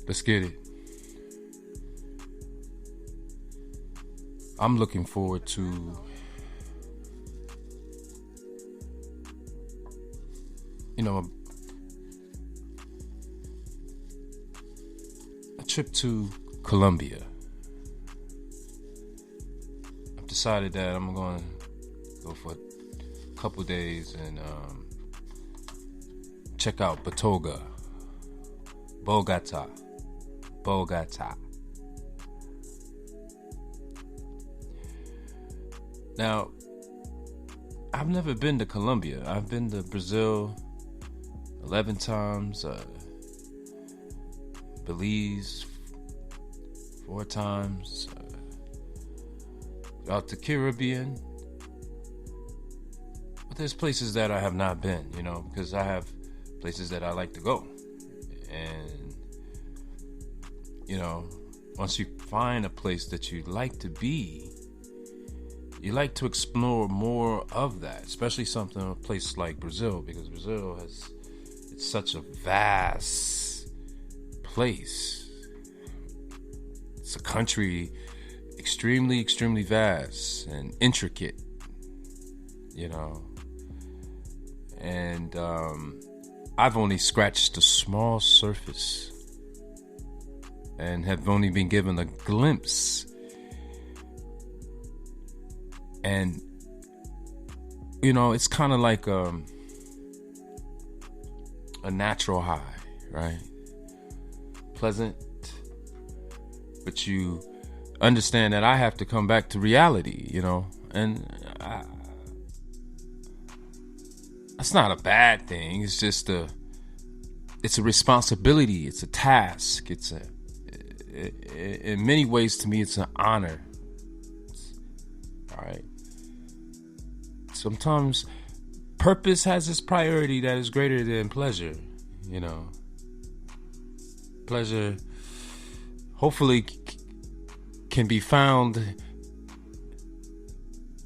Let's get it. I'm looking forward to a trip to Colombia. I've decided that I'm going to go for a couple days and check out Bogota. Now, I've never been to Colombia. I've been to Brazil 11 times, Belize 4 times, out to Caribbean. But there's places that I have not been, because I have places that I like to go. And, once you find a place that you like to be, you like to explore more of that, especially a place like Brazil, because Brazil it's such a vast place. It's a country extremely, extremely vast and intricate, and I've only scratched the small surface and have only been given a glimpse. And, it's kind of like a natural high, right? Pleasant. But you understand that I have to come back to reality, and that's not a bad thing. It's just it's a responsibility. It's a task. In many ways, to me, it's an honor. All right. Sometimes purpose has its priority that is greater than pleasure, Pleasure hopefully can be found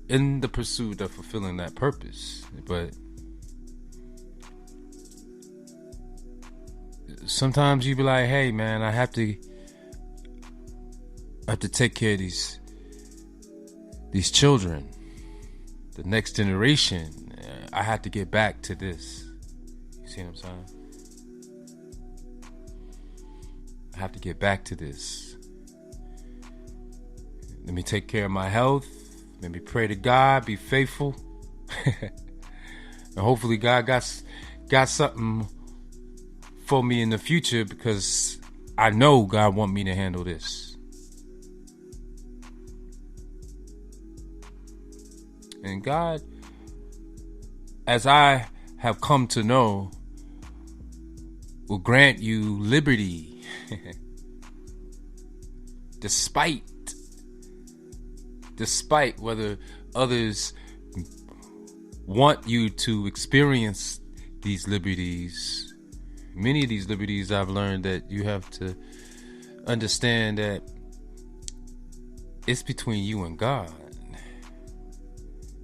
in the pursuit of fulfilling that purpose. But sometimes you be like, hey man, I have to take care of these children, the next generation. I have to get back to this. You see what I'm saying? I have to get back to this. Let me take care of my health. Let me pray to God, be faithful. And hopefully God got something for me in the future, because I know God want me to handle this. And God, as I have come to know, will grant you liberty despite whether others want you to experience these liberties. Many of these liberties, I've learned that you have to understand that it's between you and God.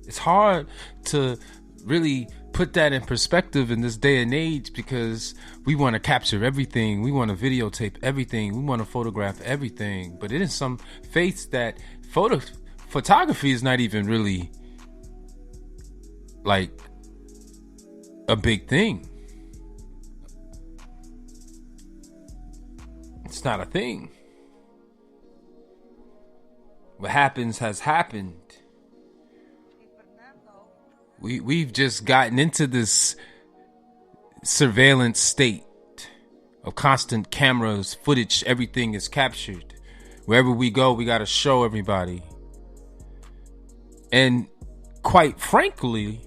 It's hard to really put that in perspective in this day and age, because we want to capture everything. We want to videotape everything. We want to photograph everything. But it is some faiths that photography is not even really like a big thing. It's not a thing. What happens has happened. We've just gotten into this surveillance state of constant cameras, footage, everything is captured. Wherever we go, we got to show everybody. And quite frankly,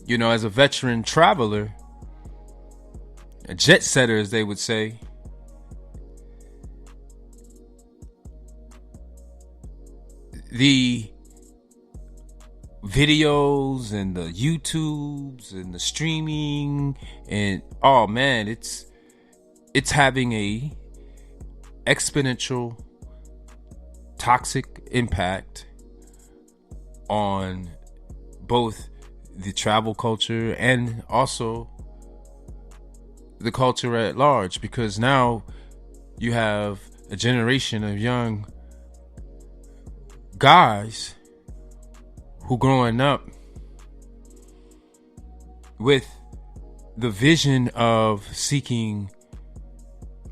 as a veteran traveler, a jet setter, as they would say, the videos and the YouTubes and the streaming and oh man, it's having a exponential toxic impact on both the travel culture and also the culture at large, because now you have a generation of young guys who growing up with the vision of seeking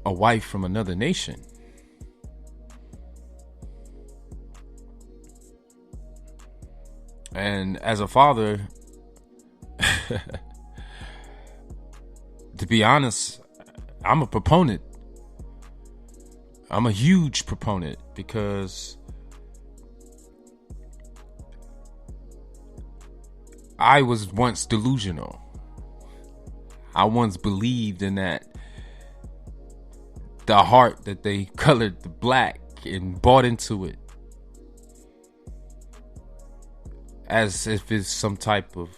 a wife from another nation. And as a father, to be honest, I'm a proponent. I'm a huge proponent because I was once delusional. I once believed in that the heart that they colored the black and bought into it as if it's some type of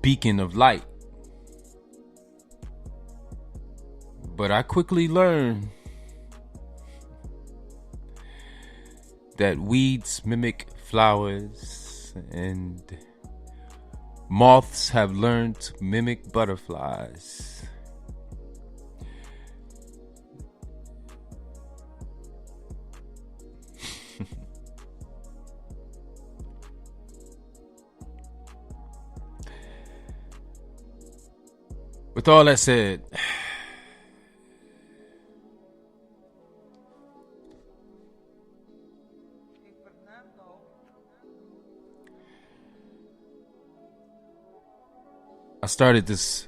beacon of light. But I quickly learned that weeds mimic flowers and moths have learned to mimic butterflies. With all that said, I started this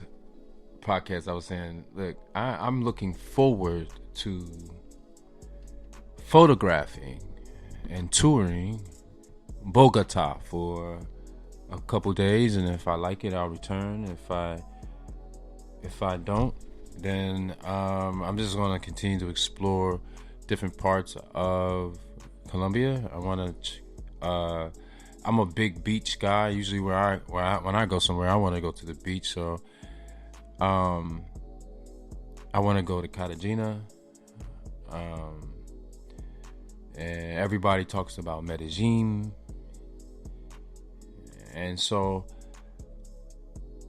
podcast. I was saying, look, I'm looking forward to photographing and touring Bogota for a couple days, and if I like it, I'll return. If I don't, then I'm just going to continue to explore different parts of Colombia. I'm a big beach guy. Usually when I go somewhere, I want to go to the beach. So I want to go to Cartagena. And everybody talks about Medellin. And so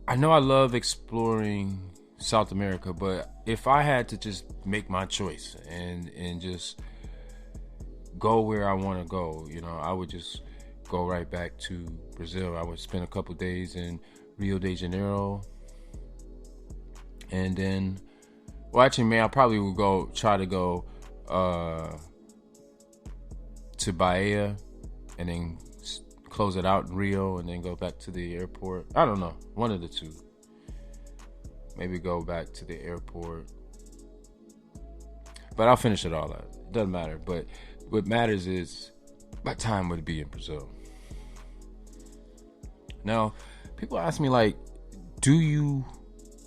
I know I love exploring South America, but if I had to just make my choice and just go where I want to go, I would just go right back to Brazil. I would spend a couple days in Rio de Janeiro, and then, I probably would try to go to Bahia, and then close it out in Rio, and then go back to the airport. I don't know, one of the two. Maybe go back to the airport, but I'll finish it all out. It doesn't matter. But what matters is my time would be in Brazil. Now, people ask me, like, do you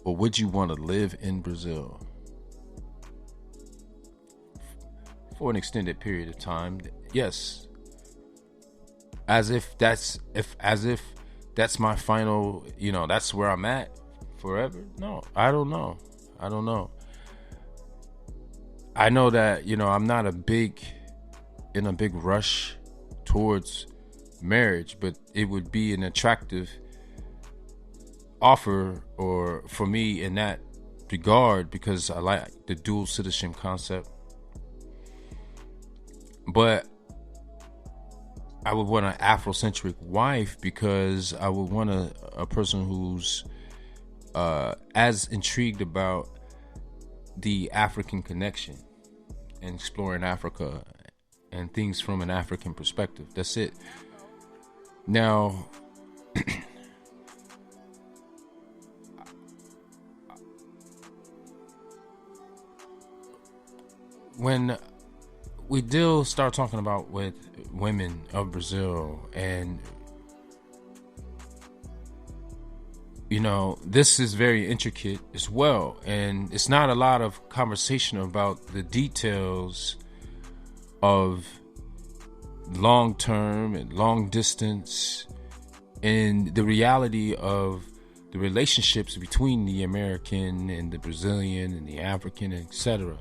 or would you want to live in Brazil for an extended period of time? Yes. As if that's my final, that's where I'm at forever. No, I don't know. I know that, I'm not in a big rush towards marriage, but it would be an attractive offer or for me in that regard, because I like the dual citizenship concept. But I would want an Afrocentric wife because I would want a person who's as intrigued about the African connection and exploring Africa and things from an African perspective. That's it. Now, when we start talking about with women of Brazil, and this is very intricate as well, and it's not a lot of conversation about the details of long-term and long-distance and the reality of the relationships between the American and the Brazilian and the African, etc.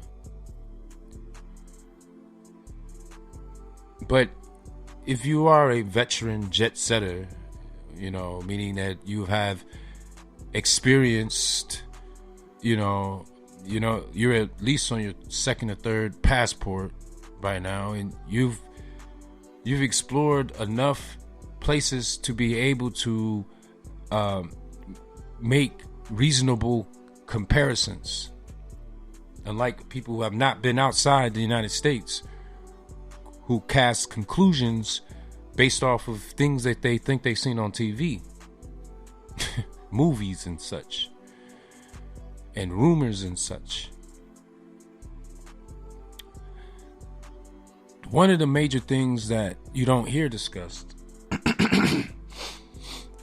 But if you are a veteran jet setter, meaning that you have experienced, you're at least on your second or third passport by now, and you've explored enough places to be able to make reasonable comparisons. Unlike people who have not been outside the United States, who cast conclusions based off of things that they think they've seen on TV, movies and such, and rumors and such. One of the major things that you don't hear discussed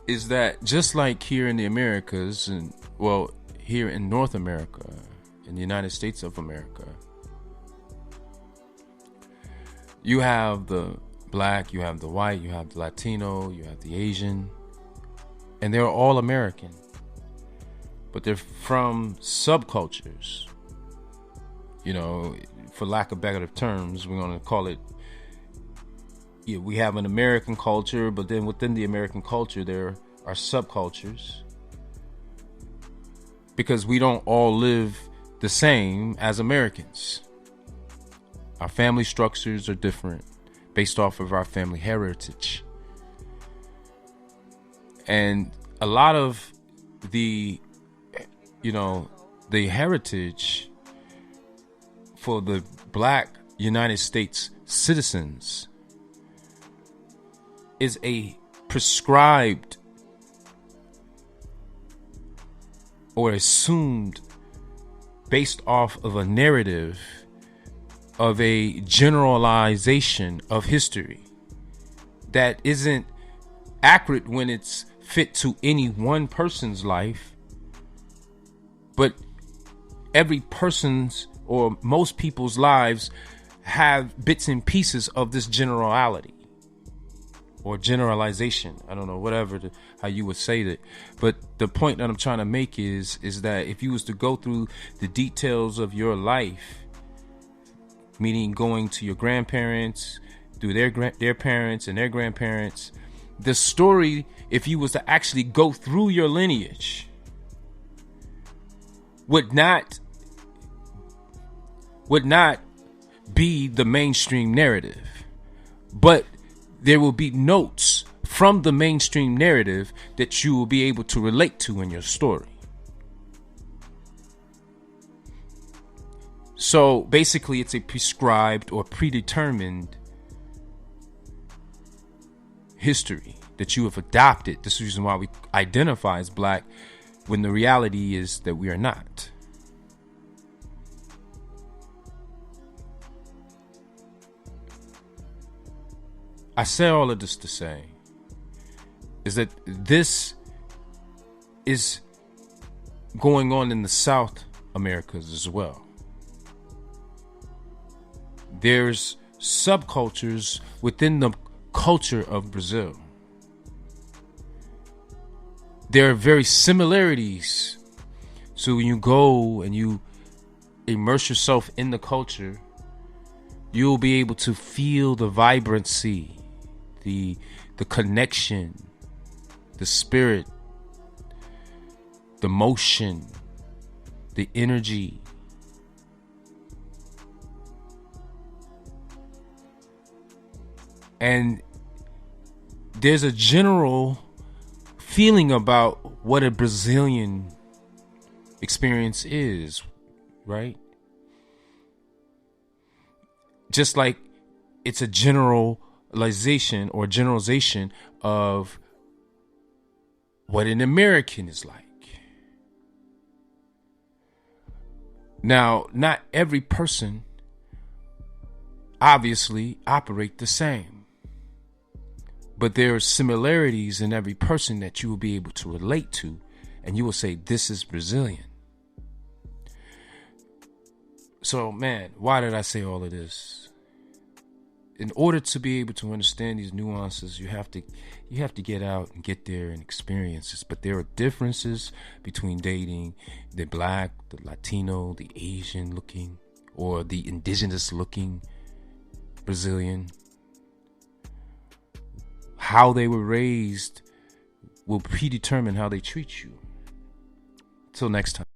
is that just like here in the Americas, and well, here in North America, in the United States of America, you have the black, you have the white, you have the Latino, you have the Asian, and they're all American, but they're from subcultures. For lack of better terms, we're going to call it, we have an American culture, but then within the American culture, there are subcultures, because we don't all live the same as Americans. Our family structures are different based off of our family heritage. And a lot of the heritage for the black United States citizens is a prescribed or assumed based off of a narrative of a generalization of history that isn't accurate when it's fit to any one person's life, but every person's or most people's lives have bits and pieces of this generality or generalization. I don't know, how you would say that. But the point that I'm trying to make is that if you was to go through the details of your life, meaning going to your grandparents, through their parents and their grandparents, the story, if you was to actually go through your lineage, would not be the mainstream narrative, but there will be notes from the mainstream narrative that you will be able to relate to in your story. So basically, it's a prescribed or predetermined history that you have adopted. This is the reason why we identify as black, when the reality is that we are not. I say all of this to say is that this is going on in the South Americas as well. There's subcultures within the culture of Brazil. There are very similarities. So when you go and you immerse yourself in the culture, you'll be able to feel the vibrancy, the connection, the spirit, the motion, the energy. And there's a general feeling about what a Brazilian experience is, right? Just like it's a generalization or generalization of what an American is like. Now, not every person obviously operate the same, but there are similarities in every person that you will be able to relate to, and you will say, this is Brazilian. So, man, why did I say all of this? In order to be able to understand these nuances, you have to get out and get there and experience this. But there are differences between dating the black, the Latino, the Asian looking, or the indigenous looking Brazilian. How they were raised will predetermine how they treat you. Till next time.